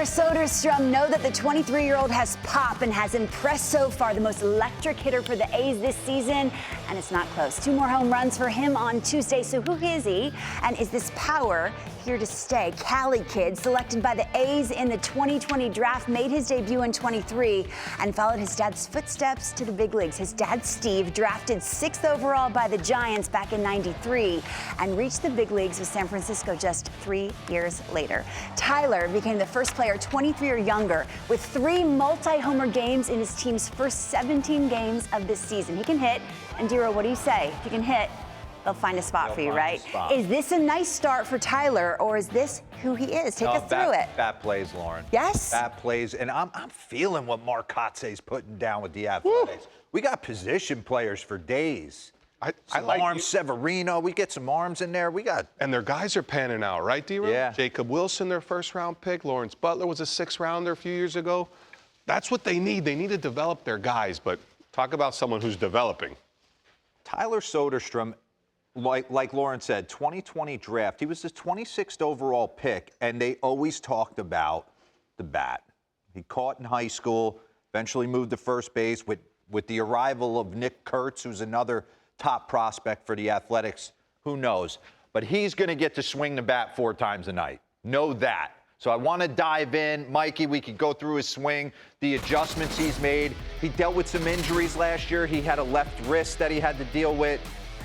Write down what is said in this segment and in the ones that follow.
Soderstrom know that the 23-year-old has pop and has impressed so far, the most electric hitter for the A's this season, and it's not close. 2 more home runs for him on Tuesday. So who is he, and is this power here to stay? Cali kid, selected by the A's in the 2020 draft, made his debut in 23 and followed his dad's footsteps to the big leagues. His dad, Steve, drafted 6th overall by the Giants back in '93 and reached the big leagues with San Francisco just 3 years later. Tyler became the first player 23 or younger with 3 multi-homer games in his team's first 17 games of this season. He can hit, and Dero, what do you say? If you can hit, they'll find a spot for you, right? Is this a nice start for Tyler, or is this who he is? Take us through it. Bat plays, Lauren. Yes? Bat plays, and I'm feeling what Marcotte's putting down with the Athletics. Woo. We got position players for days. I like arms, Severino. We get some arms in there. And their guys are panning out, right, D-Row? Yeah. Jacob Wilson, their first-round pick. Lawrence Butler was a 6th-rounder a few years ago. That's what they need. They need to develop their guys, but talk about someone who's developing. Tyler Soderstrom, like Lauren said, 2020 draft. He was the 26th overall pick, and they always talked about the bat. He caught in high school, eventually moved to first base with the arrival of Nick Kurtz, who's another top prospect for the Athletics. Who knows? But he's going to get to swing the bat 4 times a night. Know that. So I want to dive in. Mikey, we could go through his swing, the adjustments he's made. He dealt with some injuries last year. He had a left wrist that he had to deal with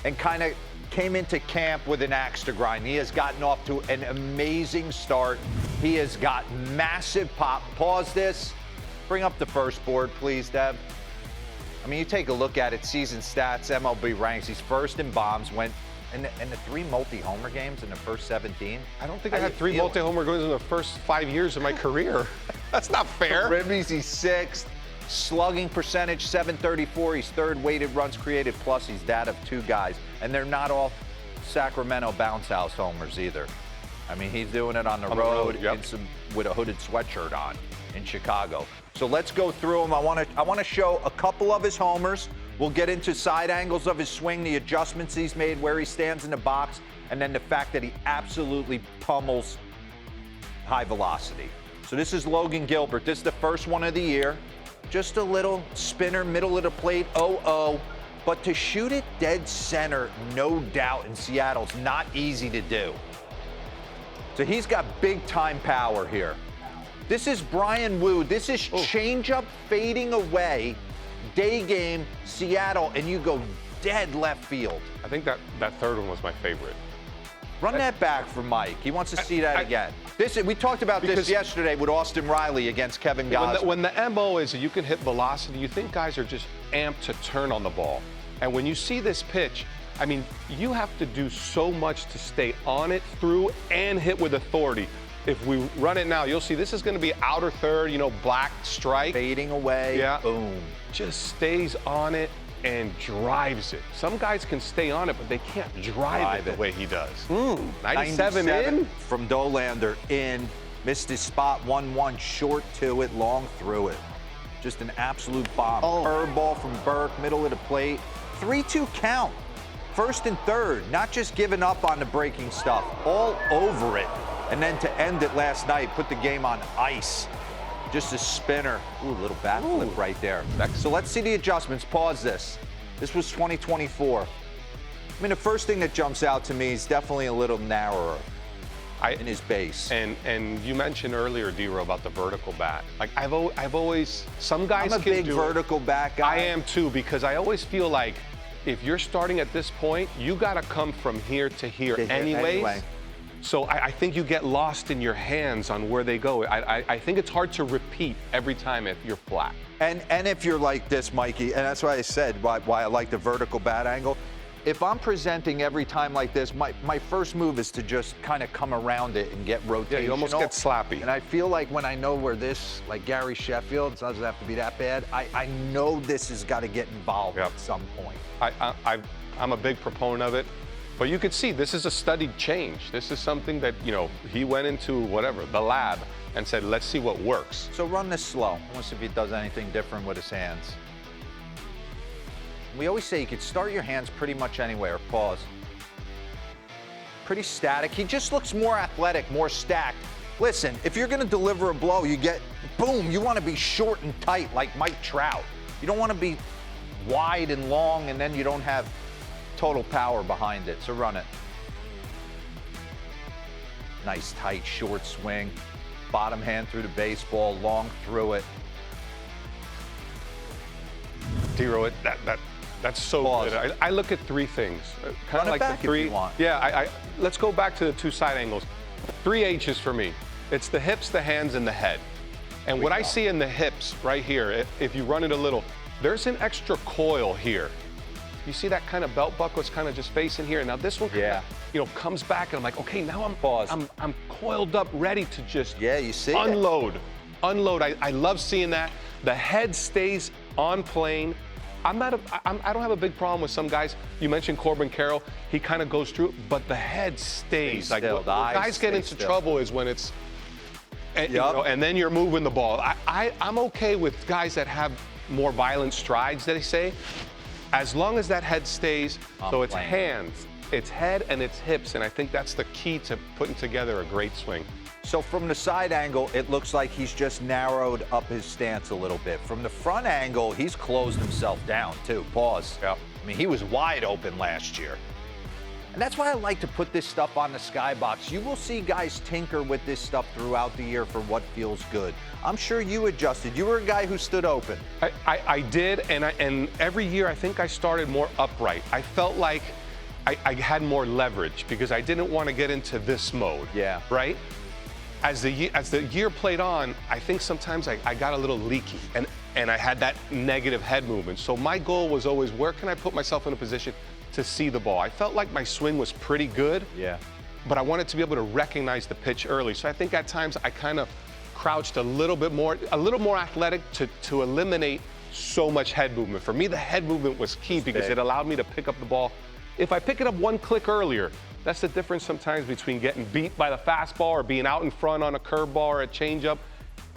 and kind of came into camp with an axe to grind. He has gotten off to an amazing start. He has got massive pop. Pause this. Bring up the first board, please, Deb. I mean, you take a look at it, season stats, MLB ranks. He's first in bombs, went in the 3 multi-homer games in the first 17. I don't think I had 3 multi-homer games in the first 5 years of my career. That's not fair. Ribbies, he's 6th. Slugging percentage, 734. He's 3rd weighted runs created, plus he's dad of 2 guys. And they're not all Sacramento bounce house homers either. I mean, he's doing it on the road yep. with a hooded sweatshirt on in Chicago. So let's go through them. I want to show a couple of his homers. We'll get into side angles of his swing, the adjustments he's made, where he stands in the box, and then the fact that he absolutely pummels high velocity. So this is Logan Gilbert. This is the first one of the year. Just a little spinner, middle of the plate, 0-0. But to shoot it dead center, no doubt, in Seattle's not easy to do. So he's got big-time power here. This is Brian Wu. This is changeup fading away, day game, Seattle, and you go dead left field. I think that 3rd one was my favorite. Run that back for Mike. He wants to see that again. We talked about this yesterday with Austin Riley against Kevin Gosman. When the MO is that you can hit velocity, you think guys are just amped to turn on the ball. And when you see this pitch, I mean, you have to do so much to stay on it, through, and hit with authority. If we run it now, you'll see this is going to be outer third, black strike. Fading away. Yeah. Boom. Just stays on it and drives it. Some guys can stay on it, but they can't drive it the way he does. 97 in. From Dolander in. Missed his spot, 1-1, short to it, long through it. Just an absolute bomb. Curveball from Burke, middle of the plate. 3-2 count. 1st and 3rd. Not just giving up on the breaking stuff. All over it. And then to end it last night, put the game on ice. Just a spinner. Ooh, little bat flip right there. So let's see the adjustments. Pause this. This was 2024. I mean, the first thing that jumps out to me is definitely a little narrower in his base. And you mentioned earlier, D-Row, about the vertical bat. Like I've always, some guys I'm a big vertical bat guy. I am too, because I always feel like if you're starting at this point, you got to come from here to here anyways. So I think you get lost in your hands on where they go. I think it's hard to repeat every time if you're flat. And if you're like this, Mikey, and that's why I said why I like the vertical bat angle. If I'm presenting every time like this, my first move is to just kind of come around it and get rotational. Yeah, you almost get slappy. And I feel like when I know where this, like Gary Sheffield, it doesn't have to be that bad, I know this has got to get involved at some point. I'm a big proponent of it. But you could see this is a studied change. This is something that, he went into the lab and said, let's see what works. So run this slow. I want to see if he does anything different with his hands. We always say you could start your hands pretty much anywhere. Pause. Pretty static. He just looks more athletic, more stacked. Listen, if you're going to deliver a blow, you get, boom, you want to be short and tight like Mike Trout. You don't want to be wide and long, and then you don't have total power behind it. So run it. Nice, tight, short swing. Bottom hand through the baseball, long through it. DeRosa, that's so Pause. good. I look at three things. Run Kind of it like back the three. if you want. Yeah, let's go back to the two side angles. 3 H's for me. It's the hips, the hands, and the head. And what I see in the hips right here, if you run it a little, there's an extra coil here. You see that kind of belt buckle? It's kind of just facing here. Now this one, comes back, and I'm like, okay, now I'm coiled up, ready to just you see unload. I love seeing that. The head stays on plane. I don't have a big problem with some guys. You mentioned Corbin Carroll. He kind of goes through, but the head stays. Like, still, where guys get into trouble is when it's, and then you're moving the ball. I'm okay with guys that have more violent strides, they say, as long as that head stays. So it's hands, it's head, and it's hips, and I think that's the key to putting together a great swing. So from the side angle, it looks like he's just narrowed up his stance a little bit. From the front angle, he's closed himself down too. Pause. Yep. I mean, he was wide open last year. And that's why I like to put this stuff on the skybox. You will see guys tinker with this stuff throughout the year for what feels good. I'm sure you adjusted. You were a guy who stood open. I did, and every year I think I started more upright. I felt like I had more leverage because I didn't want to get into this mode. Yeah. Right? As the year played on, I think sometimes I got a little leaky, and I had that negative head movement. So my goal was always, where can I put myself in a position to see the ball? I felt like my swing was pretty good, but I wanted to be able to recognize the pitch early. So I think at times I kind of crouched a little more athletic to eliminate so much head movement. For me, the head movement was key because it allowed me to pick up the ball. If I pick it up one click earlier, that's the difference sometimes between getting beat by the fastball or being out in front on a curveball or a changeup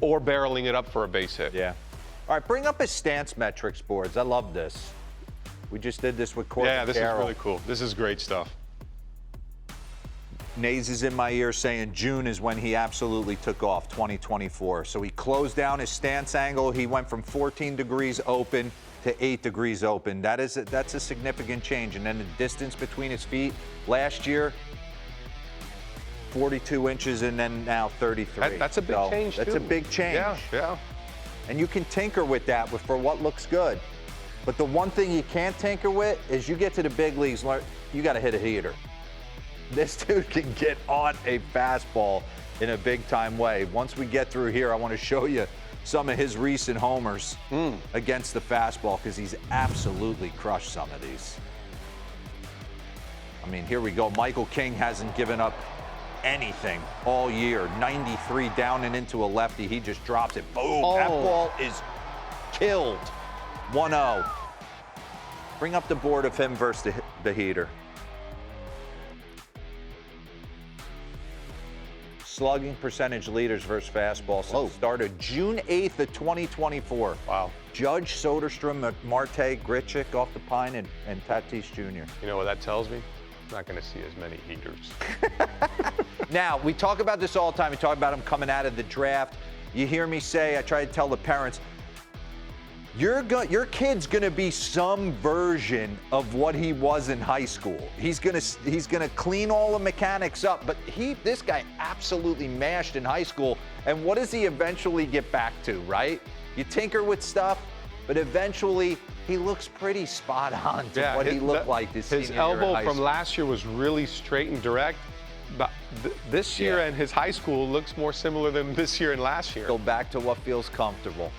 or barreling it up for a base hit. Yeah. All right, bring up his stance metrics boards. I love this. We just did this with Corbin Yeah, this Carroll. is really cool. This is great stuff. Nays is in my ear saying June is when he absolutely took off, 2024. So he closed down his stance angle. He went from 14 degrees open to 8 degrees open. That's a significant change. And then the distance between his feet last year, 42 inches, and then now 33. That's a big change, That's too. a big change. Yeah. And you can tinker with that for what looks good. But the one thing you can't tinker with is you get to the big leagues, you got to hit a heater. This dude can get on a fastball in a big-time way. Once we get through here, I want to show you some of his recent homers against the fastball because he's absolutely crushed some of these. I mean, here we go. Michael King hasn't given up anything all year. 93 down and into a lefty. He just drops it. Boom. That ball is killed. 1-0. Bring up the board of him versus the heater. Slugging percentage leaders versus fastball since the start of June 8th of 2024. Wow. Judge, Soderstrom, Marte, Grichuk off the pine, and Tatis Jr. You know what that tells me? I'm not going to see as many heaters. Now, we talk about this all the time. We talk about him coming out of the draft. You hear me say, I try to tell the parents, your kid's gonna be some version of what he was in high school. He's gonna clean all the mechanics up, but this guy absolutely mashed in high school. And what does he eventually get back to, right? You tinker with stuff, but eventually he looks pretty spot on to what he looked like this His senior year in elbow high from school. last year was really straight and direct. But this year and his high school looks more similar than this year and last year. Go back to what feels comfortable.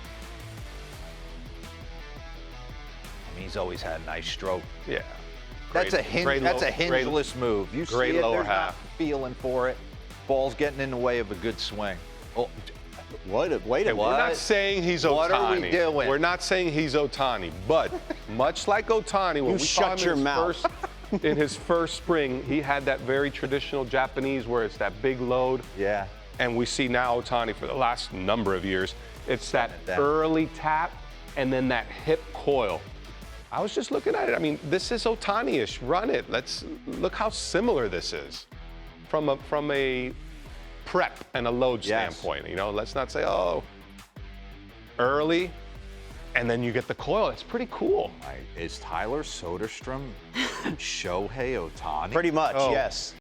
I mean, he's always had a nice stroke. Yeah. That's a hingeless move. You see it, lower there's not half. feeling for it. Ball's getting in the way of a good swing. Oh, wait a We're not saying he's Ohtani. What are we doing? We're not saying he's Ohtani, but much like Ohtani, when we saw him in his first spring, he had that very traditional Japanese where it's that big load. Yeah. And we see now Ohtani for the last number of years. It's that early tap and then that hip coil. I was just looking at it. I mean, this is Ohtani-ish. Run it. Let's look how similar this is from a prep and a load Yes. standpoint. You know, let's not say, oh, early, and then you get the coil. It's pretty cool. Is Tyler Soderstrom Shohei Ohtani? Pretty much, Oh. yes.